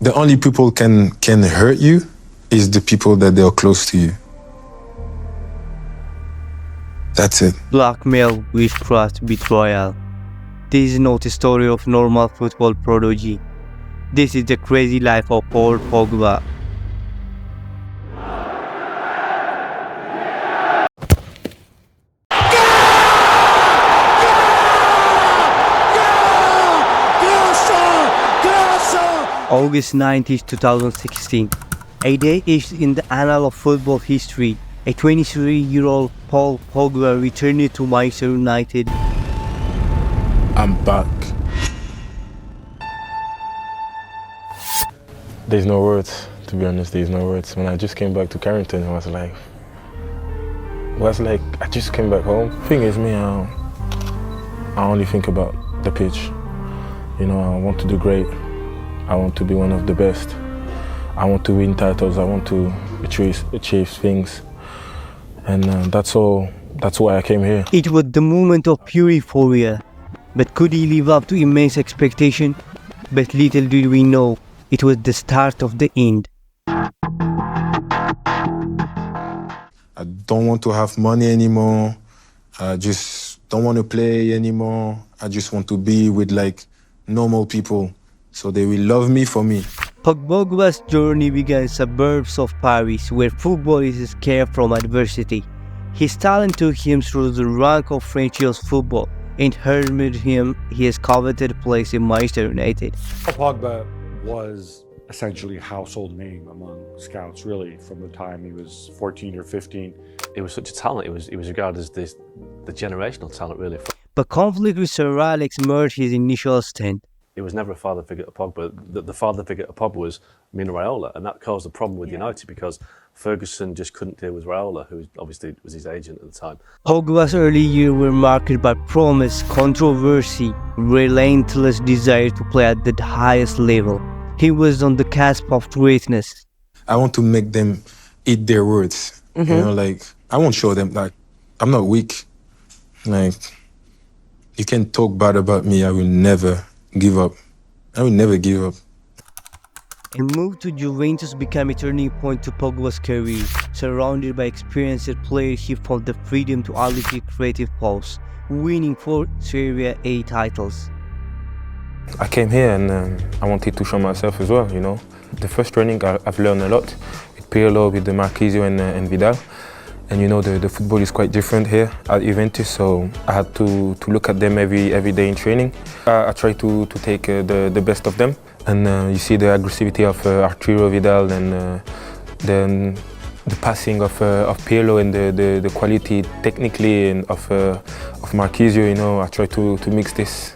The only people can hurt you is the people that they are close to you. That's it. Blackmail, witchcraft, betrayal. This is not a story of normal football prodigy. This is the crazy life of Paul Pogba. August 19, 2016. A day etched in the annal of football history. A 23-year-old Paul Pogba returned to Manchester United. I'm back. There's no words, to be honest, there's no words. When I just came back to Carrington, I was like, I just came back home. Thing is, me, I only think about the pitch. You know, I want to do great. I want to be one of the best. I want to win titles. I want to achieve things. And that's all. That's why I came here. It was the moment of pure euphoria. But could he live up to immense expectation? But little did we know, it was the start of the end. I don't want to have money anymore. I just don't want to play anymore. I just want to be with normal people, so they will love me for me. Pogba's journey began in suburbs of Paris, where football is scared from adversity. His talent took him through the rank of French youth football and earned him his coveted place in Manchester United. Paul Pogba was essentially a household name among scouts, really, from the time he was 14 or 15. It was such a talent. He was regarded as the generational talent, really. But conflict with Sir Alex marred his initial stint. It was never a father figure to Pogba. The father figure to Pogba was Mino Raiola, and that caused a problem with United because Ferguson just couldn't deal with Raiola, who obviously was his agent at the time. Pogba's early years were marked by promise, controversy, relentless desire to play at the highest level. He was on the cusp of greatness. I want to make them eat their words. You know, I won't show them I'm not weak. You can talk bad about me, I will never give up. I will never give up. A move to Juventus became a turning point to Pogba's career. Surrounded by experienced players, he found the freedom to allocate creative pulse, winning 4 Serie A titles. I came here and I wanted to show myself as well, you know. The first training I've learned a lot with Pirlo, with the Marchisio and Vidal. And you know, the football is quite different here at Juventus, so I had to look at them every day in training. I try to take the best of them. And you see the aggressivity of Arturo Vidal and then the passing of Pirlo and the quality technically of Marchisio. You know, I try to mix this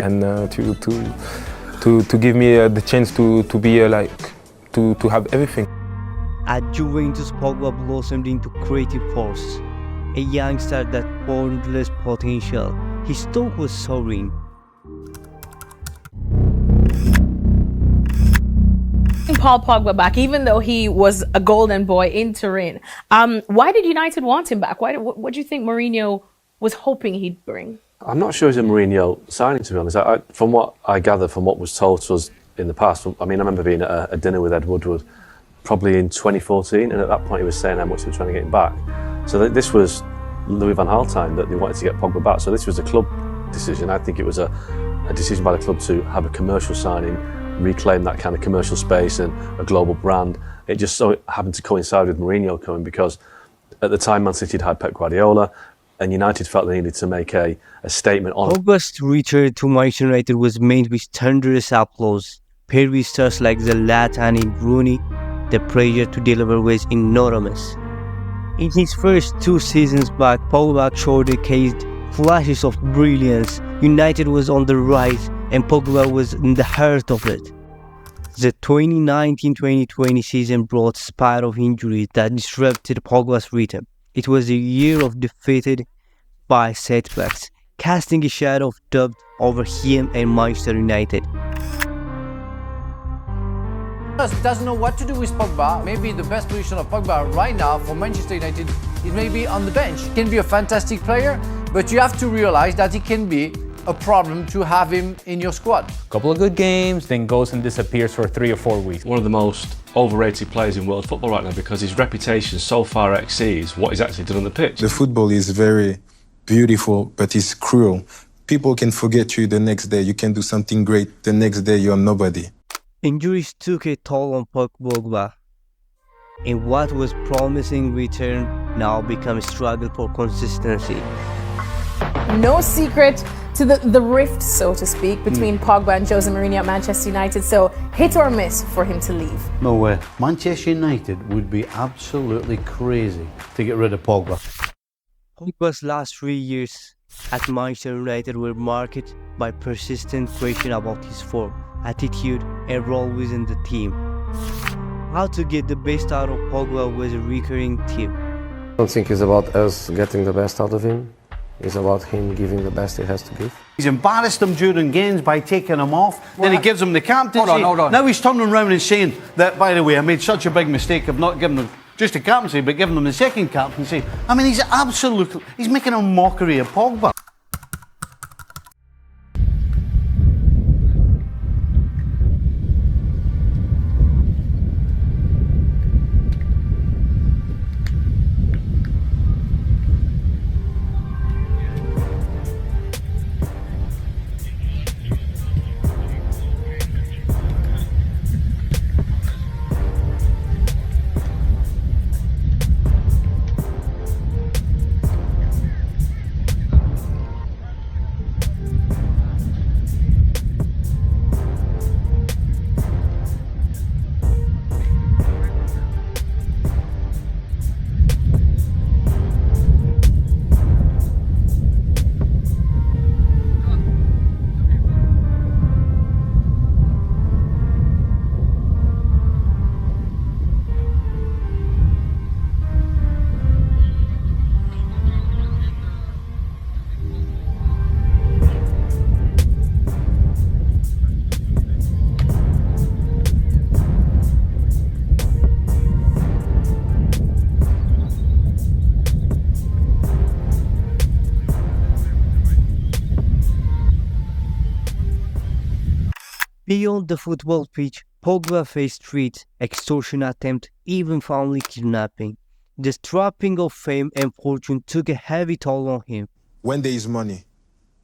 and to give me the chance to be to have everything. At Juventus, Pogba blossomed into creative force, a youngster that boundless potential. His stock was soaring. Paul Pogba back, even though he was a golden boy in Turin. Why did United want him back? What do you think Mourinho was hoping he'd bring? I'm not sure it's a Mourinho signing, to be honest. From what I gather, from what was told to us in the past, I remember being at a dinner with Ed Woodward, probably in 2014, and at that point he was saying how much they were trying to get him back. So this was Louis van Gaal time that they wanted to get Pogba back. So this was a club decision. I think it was a decision by the club to have a commercial signing, reclaim that kind of commercial space and a global brand. It just so happened to coincide with Mourinho coming because at the time Man City had Pep Guardiola and United felt they needed to make a statement on Pogba's return to Manchester United was met with thunderous applause. Paired with stars like Zlatan and Rooney, the pressure to deliver was enormous. In his first 2 seasons back, Pogba showcased flashes of brilliance. United was on the rise and Pogba was in the heart of it. The 2019-2020 season brought a spiral of injuries that disrupted Pogba's rhythm. It was a year of defeated by setbacks, casting a shadow of doubt over him and Manchester United. Doesn't know what to do with Pogba. Maybe the best position of Pogba right now for Manchester United is maybe on the bench. He can be a fantastic player, but you have to realize that he can be a problem to have him in your squad? Couple of good games, then goes and disappears for 3 or 4 weeks. One of the most overrated players in world football right now because his reputation so far exceeds what he's actually done on the pitch. The football is very beautiful, but it's cruel. People can forget you the next day. You can do something great. The next day, you're nobody. Injuries took a toll on Paul Pogba, and what was promising return now became a struggle for consistency. No secret to the rift, so to speak, between Pogba and Jose Mourinho at Manchester United. So hit or miss for him to leave. No way. Manchester United would be absolutely crazy to get rid of Pogba. Pogba's last 3 years at Manchester United were marked by persistent questions about his form, attitude, and role within the team. How to get the best out of Pogba was a recurring theme. I don't think it's about us getting the best out of him. It's about him giving the best he has to give. He's embarrassed him during games by taking him off. Then he gives him the captaincy. Hold on. Now he's turning around and saying that, by the way, I made such a big mistake of not giving him just the captaincy, but giving him the second captaincy. I mean, he's making a mockery of Pogba. Beyond the football pitch, Pogba faced threats, extortion attempt, even family kidnapping. The trapping of fame and fortune took a heavy toll on him. When there is money,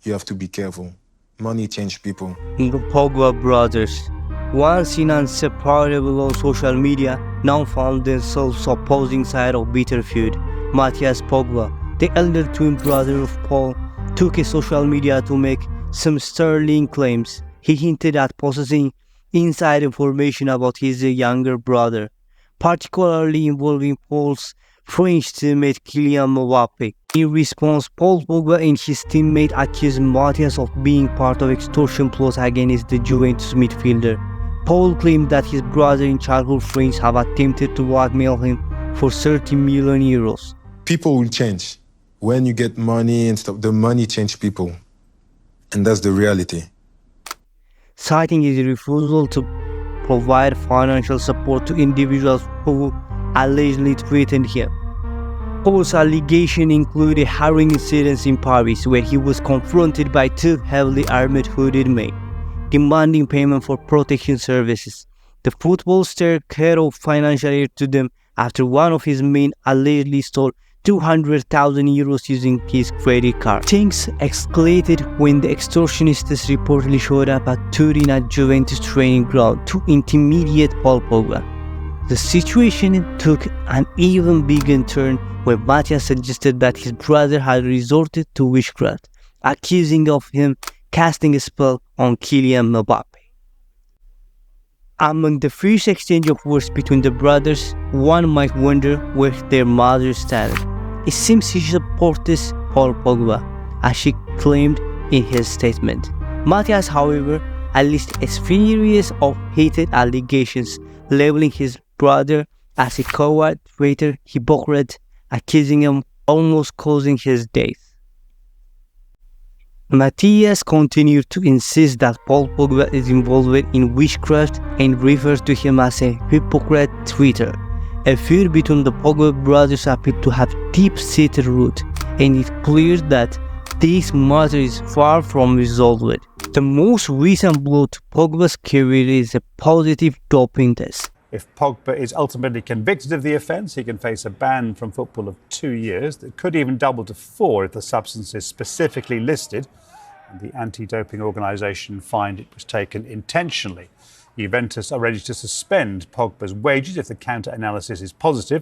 you have to be careful. Money changes people. The Pogba brothers, once seen inseparable on social media, now found themselves opposing sides of bitter feud. Matthias Pogba, the elder twin brother of Paul, took to social media to make some sterling claims. He hinted at possessing inside information about his younger brother, particularly involving Paul's French teammate Kylian Mbappe. In response, Paul Pogba and his teammate accused Matthias of being part of extortion plots against the Juventus midfielder. Paul claimed that his brother and childhood friends have attempted to blackmail him for 30 million euros. People will change. When you get money and stuff, the money changes people. And that's the reality. Citing his refusal to provide financial support to individuals who allegedly threatened him. Paul's allegation included harrowing incidents in Paris where he was confronted by two heavily armed hooded men, demanding payment for protection services. The football star cut off financial aid to them after one of his men allegedly stole 200,000 euros using his credit card. Things escalated when the extortionists reportedly showed up at Turin at Juventus training ground to intimidate Paul Pogba. The situation took an even bigger turn when Matthias suggested that his brother had resorted to witchcraft, accusing of him casting a spell on Kylian Mbappe. Among the fierce exchange of words between the brothers, one might wonder where their mother stand. It seems she supports Paul Pogba, as she claimed in his statement. Matthias, however, alleged a series of hated allegations, labeling his brother as a coward, traitor, hypocrite, accusing him of almost causing his death. Matthias continued to insist that Paul Pogba is involved in witchcraft and refers to him as a hypocrite traitor. A feud between the Pogba brothers appeared to have deep-seated roots, and it's clear that this matter is far from resolved. The most recent blow to Pogba's career is a positive doping test. If Pogba is ultimately convicted of the offence, he can face a ban from football of 2 years that could even double to 4 if the substance is specifically listed. And the anti-doping organisation find it was taken intentionally. Juventus are ready to suspend Pogba's wages if the counter-analysis is positive.